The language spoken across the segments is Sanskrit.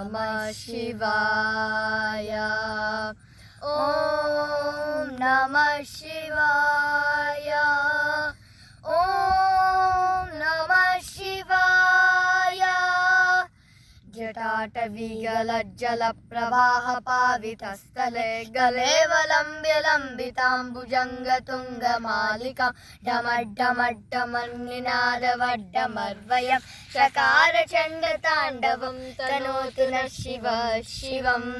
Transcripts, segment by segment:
नमः शिवाय। ॐ नमः शिवाय। ॐ नमः शिवाय। जटाटवीगलज्जलप्रवाहपावितस्थले गलेवलम्ब्य लम्बिताम्बुजङ्गतुङ्गमालिकां डमड्डमड्डमन्निनादवड्डमर्वयं चकारचण्डताण्डवं तनोतु नः शिवः शिवम्।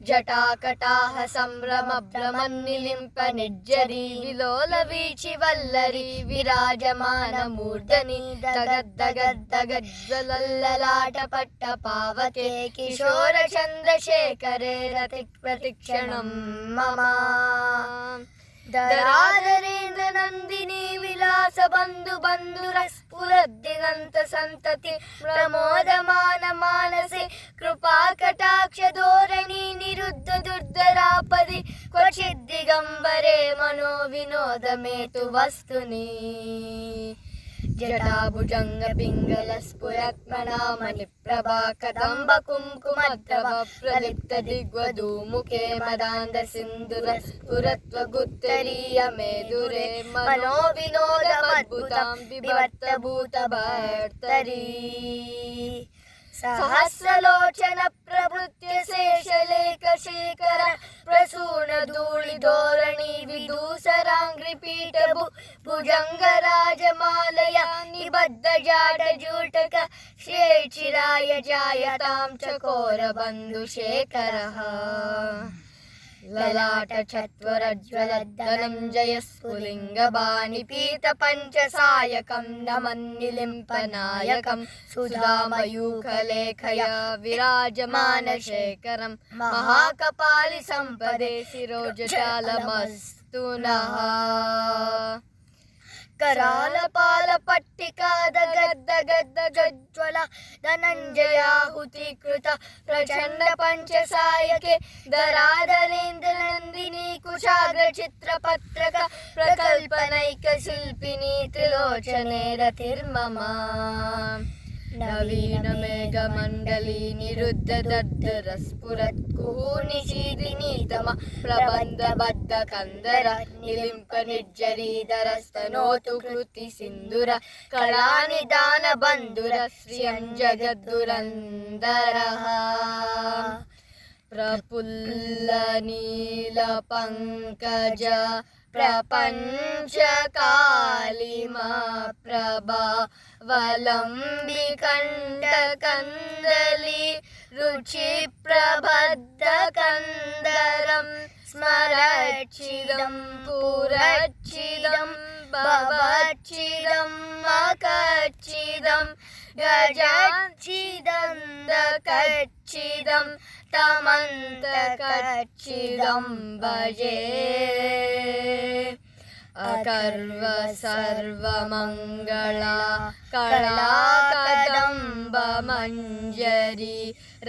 जटाकटाह सम्भ्रमभ्रमन्निलिम्पनिर्झरी विलोलवीचिवल्लरी विराजमानमूर्धनि दगद्दगद्दगज्ज्वलल्ललाटपट्टपावके किशोरचन्द्रशेखरे रतिप्रतिक्षणं मम। धराधरेन्द्र नन्दिनी विलास बन्धु बन्धुरस्फुरद्दिगन्त सन्तति प्रमोदमान मानसे कृपा कटाक्ष धोरणी निरुद्ध दुर्धरापदि क्वचिद् दिगम्बरे मनो विनोद मे तु वस्तुनि। जटाभुजंग पिंगल स्फुरत्मनामणि प्रभा कदम्ब कुंकुमद्रव प्रलिप्त दिग्वधू मुखे मदान्ध सिंधुर स्फुरत्वगुत्तरीय मेदुरे मनो विनोदमद्भुतां बिभर्त भूत भर्तरी। सहस्रलोचन प्रभृत्य शेषलेख शेखर प्रसून धूलि धोरणी विदूसरांग्रिपीठ भुजंग राजमालया निबद्ध जाट जूटक श्रेचिराय जायतां चकोर बंधु शेखरः। ललाट चत्वरज्वलद्धनञ्जय स्फुलिङ्गबाणि पीत पञ्चसायकं नमन्निलिम्पनायकं सुधामयूखलेखया विराजमानशेखरं महाकपालि सम्पदे शिरोजटालमस्तु नः। करालपाल पट्टिका दगद्दगद्दगज्ज्वल धनञ्जयाहुतीकृत प्रचण्ड पञ्चसायके धराधरेन्द्र नन्दिनी कुशाग्र चित्रपत्रक प्रकल्पनैक शिल्पिनी त्रिलोचने रतिर्मम। नवीन मेघमण्डली निरुद्ध दर्दर स्फुरत् कुहूनिशीदिनीतम प्रबन्धबद्ध कंदर निलिम्प निर्झरीधरस्तनोतु कृति सिन्दूर कलानिदान बन्धुर श्रियं जगद्दुरन्दरः। प्रफुल्ल नील पंकज प्रपंच कालिमा प्रभा वलंबि कंडकंदली रुचि प्रबद्ध कंदरं स्मरच्छिदं पुरच्छिदं भवच्छिदं मकच्छिदं गजाच्छिदं तमन्तकच्छिदं भजे। अकर्व सर्वमङ्गला कला कदम्ब मञ्जरी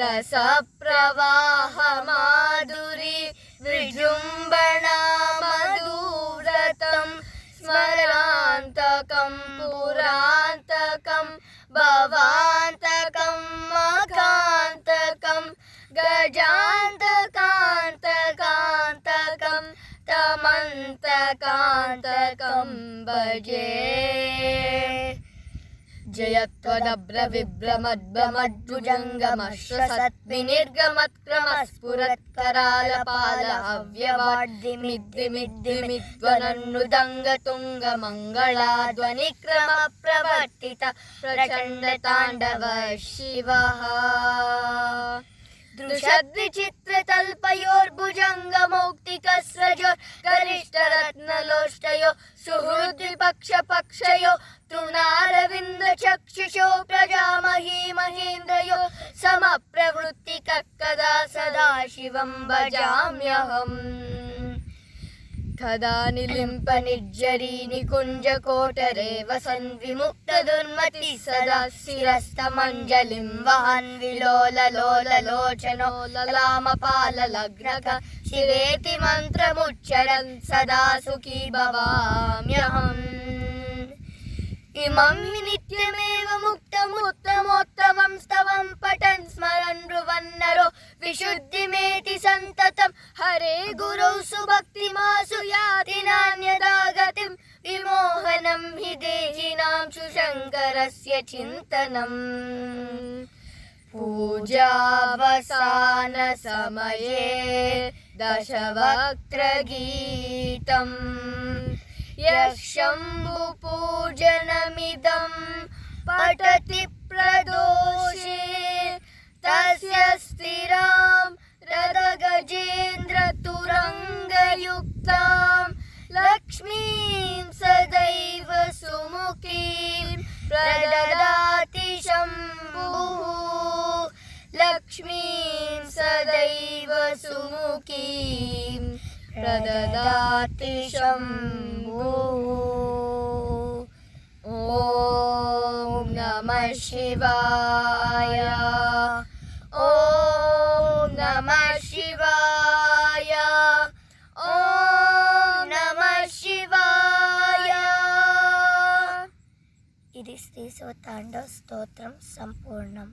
रसप्रवाह माधुरी विजृम्भणा मधुरतं स्मरान्तकं पुरान्तकं भवान्तकं मखान्तकं गजान्तकान्तकान्तकं तमन्तकान्तकं भजे। जयत्वदभ्रविभ्रमद्भमद्भुजङ्गमश्रसत्विनिर्गमत्क्रमस्फुरत्करालपालहव्यवाड्दिमिद्दिमिद्दिमिद्वनन्नुदङ्गतुङ्गमङ्गलाध्वनिक्रमप्रवर्तित प्रचण्डताण्डव शिवः। दृशद्विचित्रतल्पयोर्भुजङ्गमौक्तिकस्रजो गरिष्ठरत्नलोष्टयो सुहृद्विपक्षपक्षयो तृणारविन्दचक्षुषो प्रजामही महेन्द्रयो समप्रवृत्तिकः कदा सदा शिवं भजाम्यहम्। कदा निलिम्प निर्झरी निकुञ्ज कोटरे वसन् विमुक्त दुर्मति सदा शिरस्तमञ्जलिं वहन् विलोललोललोचनो ललामपाललग्नक शिवेति मन्त्रमुच्चरन् सदा सुखी भवाम्यहम्। इमं नित्यमेव मुक्तमुत्तमोत्तमं स्तवं पठन् चिन्तनम् पूजावसानसमये दशवक्त्रगीतम् यः शम्भुपूजनमिदं पठति प्रदोषे तस्य स्थिरां रथगजेन्द्रतुरङ्गयुक्तां लक्ष्मीं सदैव सुमुखीं प्रददाति शम्भुः लक्ष्मीं सदैव सुमुखीं प्रददाति शम्भुः। ॐ नमः शिवाय ॐ नमः शिवाय ॐ नमः शिवाय। ఇది శ్రీ శివ తాండవ స్తోత్రం సంపూర్ణం.